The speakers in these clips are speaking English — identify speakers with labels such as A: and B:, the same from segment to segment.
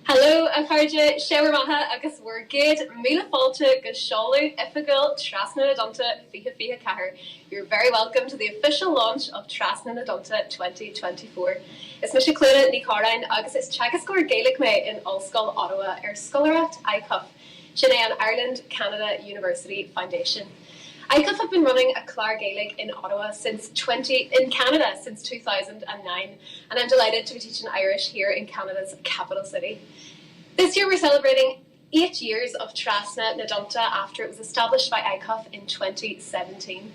A: Hello, a chuirde séir maithe agus bhuair géad míle fáilte go seoladh oifigiúil Trasna na dTonnta fiche chathair. You're very welcome to the official launch of Trasna na dTonnta 2024. Is me Clíodhna Ní Chorráin agus is teagascóir Gaeilge mé in Ollscoil Ottawa scoileadh ICUF, sin é an Ireland Canada University Foundation. ICUF have been running a Gaeilge in Ottawa in Canada since 2009, and I'm delighted to be teaching Irish here in Canada's capital city. This year we're celebrating 8 years of Trasna na dTonnta after it was established by ICUF in 2017.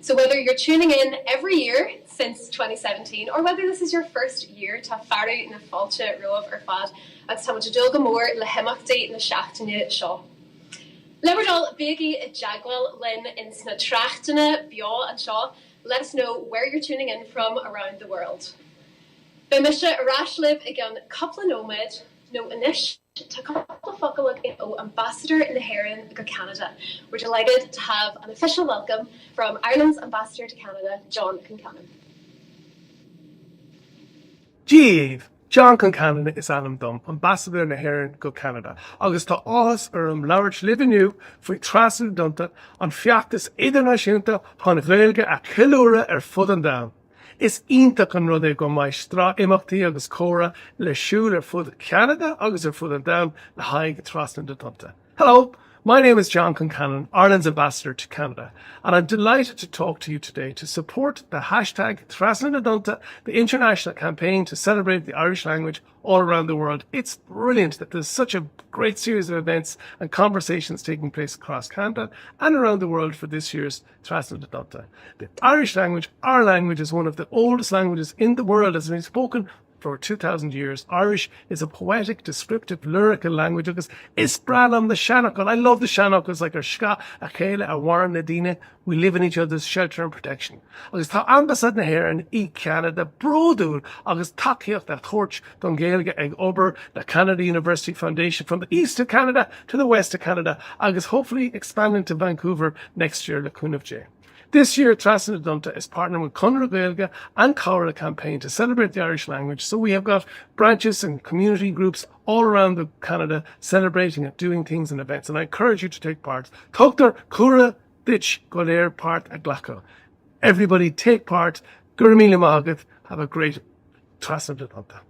A: So whether you're tuning in every year since 2017, or whether this is your first year to faru na fáilte roamh ar fad, agus tá muid dul go mór le himachtaí na seachtaine seo. Leberdal Biggie Jagwell Linn in sna Trachtana, Bia and Shaw. Let us know where you're tuning in from around the world. Bemisha Rashliv again couple nomad, no anish to couple focal Ambassador in the hÉireann go Canada. We're delighted to have an official welcome from Ireland's Ambassador to Canada, John Concannon.
B: Jeeve, John Concannon is Adam Dom, Ambassador in the hÉireann go Canada. Agus tá áthas labhairt libh inniu faoi Trasna na dTonnta an feachtas idirnáisiúnta chun Gaeilge a ciúra fud an domhan. Is ionta an rud é go mbeidh strá imeachtaí agus córa le siúil fud Canada agus fud an domhan le haghaidh Trasna na dTonnta. Hello, my name is John Concannon, Ireland's Ambassador to Canada, and I'm delighted to talk to you today to support the hashtag Trasna na dTonnta, the international campaign to celebrate the Irish language all around the world. It's brilliant that there's such a great series of events and conversations taking place across Canada and around the world for this year's Trasna na dTonnta. The Irish language, our language, is one of the oldest languages in the world, has been spoken for 2,000 years. Irish is a poetic, descriptive, lyrical language. Agus is bralam the Shanachal. I love the Shanachals like our Shka, a Chéile, a Warren, Nadine. We live in each other's shelter and protection. Agus tá Ambasadóir na hÉireann I Canada broadúil agus takeíocht a chóirt don Gaeilge ag obair the Canada University Foundation from the east of Canada to the west of Canada, agus hopefully expanding to Vancouver next year le Cúnamh J. This year, Trasna na dTonnta is partnering with Conradh Gaeilge and craoladh campaign to celebrate the Irish language. So we have got branches and community groups all around Canada celebrating and doing things and events. And I encourage you to take part. Tuchttar Cura Ditch Goléir part at Glaco. Everybody take part. Gurmila Magat. Have a great Trasna na dTonnta.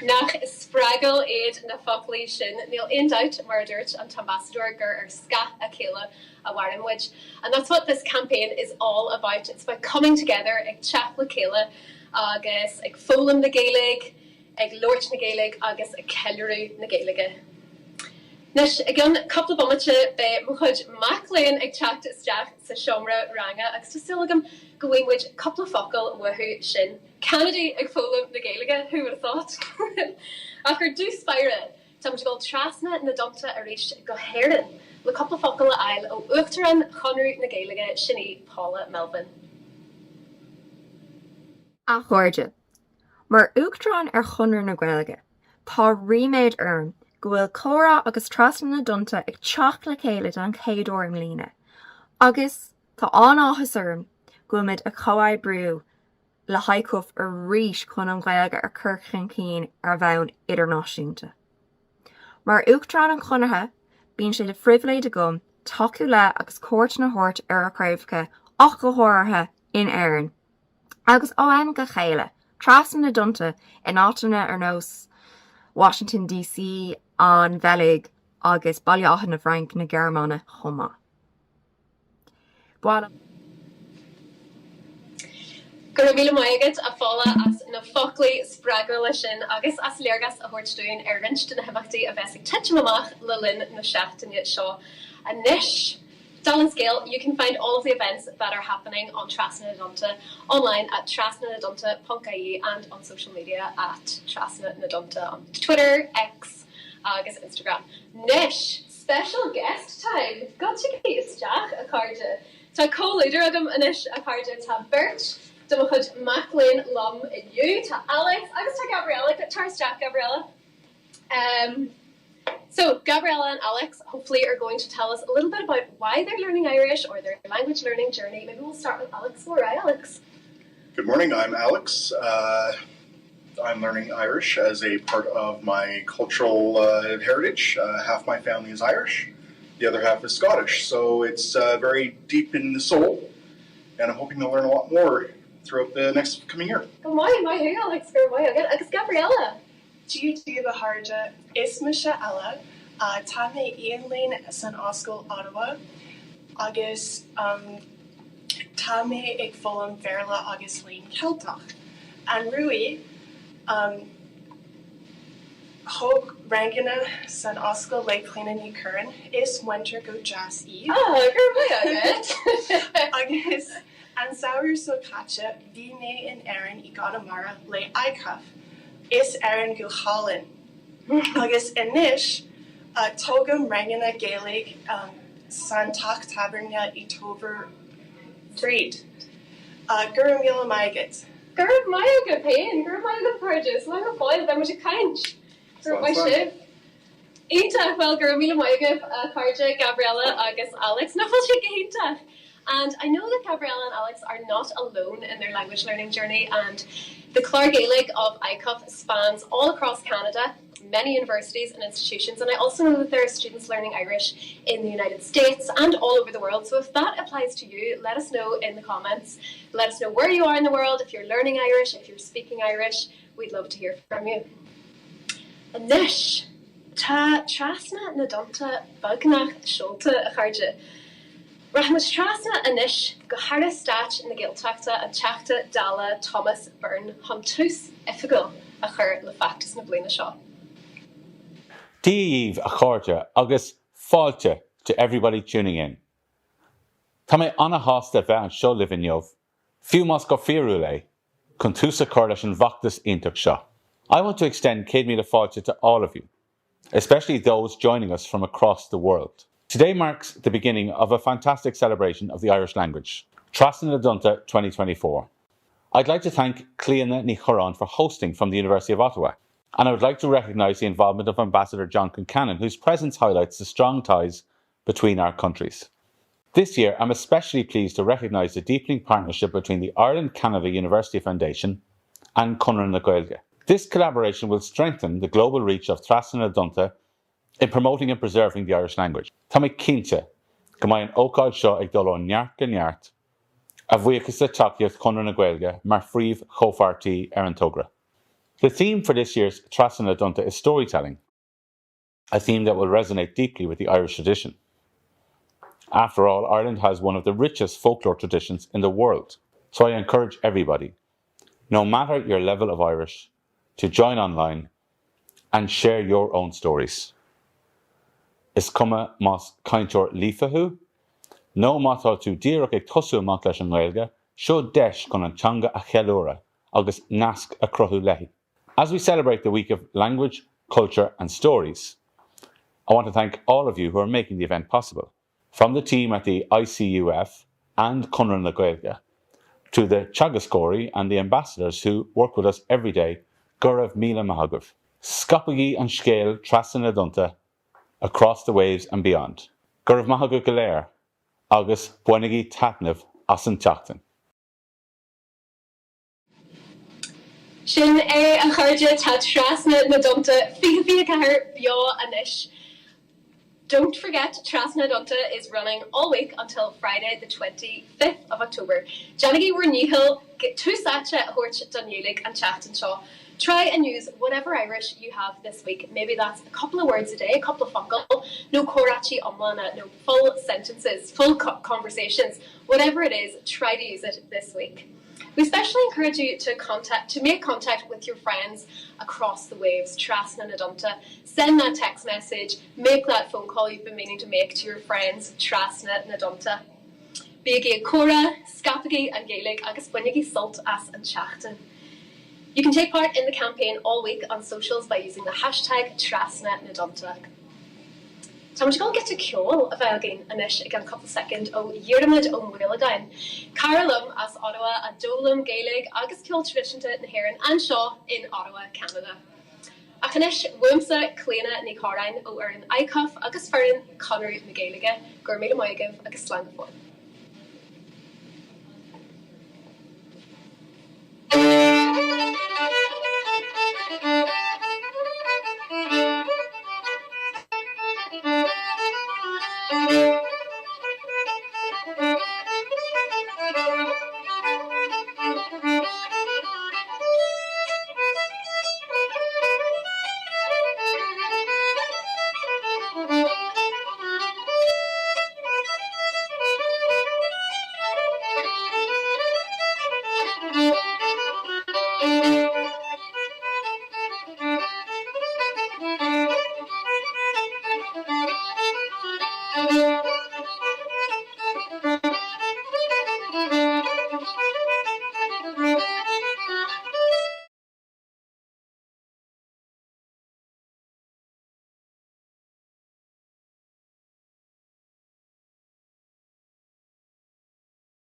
A: Nach Spraggle aid na foclaí sin níl indoubt mar dúirt an Ambassadóir gur ska a chéile a Warrenwich. And that's what this campaign is all about. It's about coming together ag chat le chéile agus ag fólam na Gaeilge, ag loirt na Gaeilge agus ag ceiliúrú na Gaeilge. Nis again couple of moments be muchud Maclean ag chat isteach sa siomra ranga agus tá silagam goingwid couple of focal wahu shin. Canada ag fólam na Gaeilge, who would have thought? After do spire, tá muid go Trasna na dTonnta a rééis go hÉireann, le couple focal aisle o Uachtarán Chonradh na Gaeilge sinní Paula Melvin.
C: A chuirde. Mar Uachtarán Chonradh na Gaeilge, tá riméid orm go bhfuil córa agus Trasna na dTonnta ag teach le chéile don chéadúir mlíne. Agus tá an áthas orm go mid a choáid brú le ICUF ar ríis chun an Gaeilge ar curchan cín ar bhain idirnáisiúnta. Mar Uachtarán Chonradh, bíonn sé de fribhléid a gom taú le agus cuairt na hort ar a craobhcha ach go háirithe in Éireann. Agus ó go chéile, Trasna na dTonnta in átainna ar nós Washington DC an Bheilg agus bailíocha na Frank na Gearmána chuma. Bualam.
A: Gur míle maigad a fála as na foclaí Spraggle lei sin agus as léargas a thuirtúin ar rinst na himachtaí a bheits ag teitrim amach le Linn na seachtaine seo. A nish, Dallin Scale, you can find all of the events that are happening on Trasna na dTonnta online at trasnanadonta.ie and on social media at Trasna na dTonnta on Twitter, X, agus Instagram. Nish, special guest time. Got to get isteach a carde. Tá co-leader agam anish a carde tá Bert. Dumachud Maclean Lum in you to Alex. Agus to Gabriella. Tars Jack Gabriella. So Gabriella and Alex hopefully are going to tell us a little bit about why they're learning Irish or their language learning journey. Maybe we'll start with Alex. All right, Alex.
D: Good morning, I'm Alex. I'm learning Irish as a part of my cultural heritage. Half my family is Irish, the other half is Scottish, so it's very deep in the soul, and I'm hoping to learn a lot more throughout the next coming year.
A: Go mai hé Alex gur mai agad agus Gabriella.
E: Dí the Harja is me se ela tá mé Ian Linn san Oscail Ottawa agus tá mé ag fólam Verla agus Linn Gaeltachta. An ruí Hoag rangana san Oscail le Clíodhna Ní Chorráin is winter go jazz eve.
A: Oh, gur mai agad.
E: Agus an saoir so caite bhí mé in Aire I Guatemala le ICUF is Aire go chalinn. Agus inis tógam rangana Gaeilge san Tach Taberna I Tover Freed. Gur míle maigad.
A: Gur mai agad pain, gur mai agad purges, mai agad foil, ben much a kainch. Gur mai shib. Ítach well gur míle mai agad Carja, Gabriella agus Alex, na fuil si gaintach. And I know that Gabriella and Alex are not alone in their language learning journey, and the Gaeilge of ICUF spans all across Canada, many universities and institutions, and I also know that there are students learning Irish in the United States and all over the world. So if that applies to you, let us know in the comments. Let us know where you are in the world, if you're learning Irish, if you're speaking Irish. We'd love to hear from you. Anish, ta Trasna na dTonnta bagnach sholta a charge. Rahmas Trasna anish go harda stach in the Gaeltachta and Teachta Dala Thomas Byrne Huntus Ifigil a chur le factus na blina shaw.
F: Díomh a chóirde agus fáilte to everybody tuning in. Tá mé anna hásta bheith an seo libh fiú más go fíorú lé, chun tús a chur leis an bhachtas iontach seo. I want to extend céad míle fáilte to all of you, especially those joining us from across the world. Today marks the beginning of a fantastic celebration of the Irish language, Trasna dTonnta 2024. I'd like to thank Clíodhna Ní Chorráin for hosting from the University of Ottawa, and I would like to recognise the involvement of Ambassador Concannon, whose presence highlights the strong ties between our countries. This year, I'm especially pleased to recognise the deepening partnership between the Ireland-Canada University Foundation and Concannon na Gaeilge. This collaboration will strengthen the global reach of Trasna dTonnta in promoting and preserving the Irish language. Tá mé cinnte go mbeidh an ócáid seo ag dul ó neart go neart a bhuíochas le tacaíocht Concannon na Gaeilge mar phríomh chomhartaí ar an togra. The theme for this year's Trasna dTonnta is storytelling, a theme that will resonate deeply with the Irish tradition. After all, Ireland has one of the richest folklore traditions in the world, so I encourage everybody, no matter your level of Irish, to join online and share your own stories. Is cuma más cainteoir lífathú, nó mátá tú díreach ag tosú amach leis an Gaeilge, seo deis chun an teanga a cheiliúra agus nasc a cruthú leithí. As we celebrate the week of language, culture and stories, I want to thank all of you who are making the event possible. From the team at the ICUF and Concannon na Gaeilge, to the teagascóir and the ambassadors who work with us every day, guraibh míle maithagah. Scapagaí an scéal Trasna dTonnta across the waves and beyond. Guraibh maithagah go léir, agus bunaigí taitneamh as an teachtain.
A: Sin é a chuirde tá Trasna na dTonnta fiche cahar beo anish. Don't forget, Trasna dTonnta is running all week until Friday, the 25th of October. Janigi were nihil, get two sacha horch Danielic and chat and shaw. Try and use whatever Irish you have this week. Maybe that's a couple of words a day, a couple of fungal, no korachi omlana, no full sentences, full conversations. Whatever it is, try to use it this week. We especially encourage you to make contact with your friends across the waves, Trasna na dTonnta. Send that text message, make that phone call you've been meaning to make to your friends, Trasna na dTonnta. Beidh cora, scapagaí and Gaeilge agus bunaigí sult as an teachtain. You can take part in the campaign all week on socials by using the hashtag Trasna na dTonnta. So I'm just going to get to ceol a bhealgain anish again a couple second o dhéireann ó mhuileadain. Carolum as Ottawa a dólam Gaeilge agus ceol tradiisiúnta na hÉireann and seo in Ottawa, Canada. Ach anish bhuaimsa Clíodhna Ní Chorráin ó ar an ICUF agus fearann Conradh na Gaeilge gur míle maigah agus slán fór.